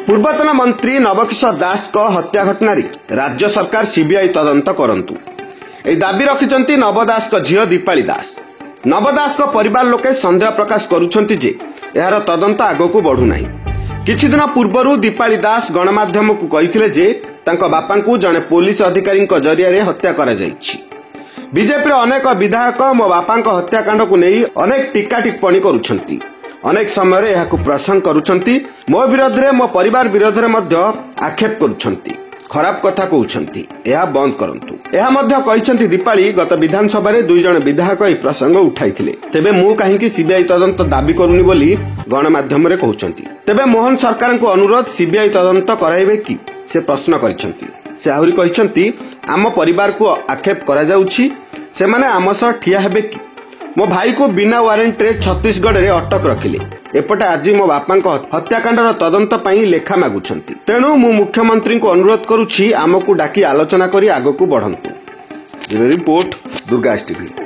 पूर्वतन मंत्री नवकिशोर दास को हत्या घटना राज्य सरकार सीबीआई तदंत करंतु ए दाबी रखिचंती नव दास को झियो दीपाली दास। नव दास को परिवार लोके संदेह प्रकाश करुछंती जे एहार तदंत आगको बढ़ु नाही। किछि दिन पूर्वरु दीपाली दास गणमाध्यम को कहिथिले जे तांको बापांकु जने पुलिस अधिकारी जरिया रे हत्या करा जायछि। बीजेपी अनेक विधायक मो बापांको हत्याकांड को नहीं अनेक टीका टिप्पणी करुछंती। अनेक समय यह प्रसंग करुछंती। मो विरोध रे मो परिवार विरोध रे मध्य आक्षेप करुछंती, खराब कथा कहउछंती। यह बंद करंतु। यह मध्य कहिसंती दीपाली गत विधानसभा रे दुई जण विधायक ई प्रसंग उठाइथिले। तेबे मु काहेकि सीबीआई तदंत दाबी करूनी बोली गणमाध्यम रे कहउछंती। तेबे मोहन सरकार को अनुरोध सीबीआई तदंत कराइबे कि से प्रश्न करिसंती। से आहुरी कहिसंती आम परिवार को आक्षेप करा जाउछि, से माने आम सह ठिया हेबे कि? मो भाई को बिना वारंट रे छत्तीसगढ़ रे अटक रखिले। एपटे आज मो बापांको हत्याकांडर तदंत पई लेखा मागुछंती। तेणु मु मुख्यमंत्री को अनुरोध करूछि आमको डाकी आलोचना करी आगको बढ़ंतु। Report Durga TV.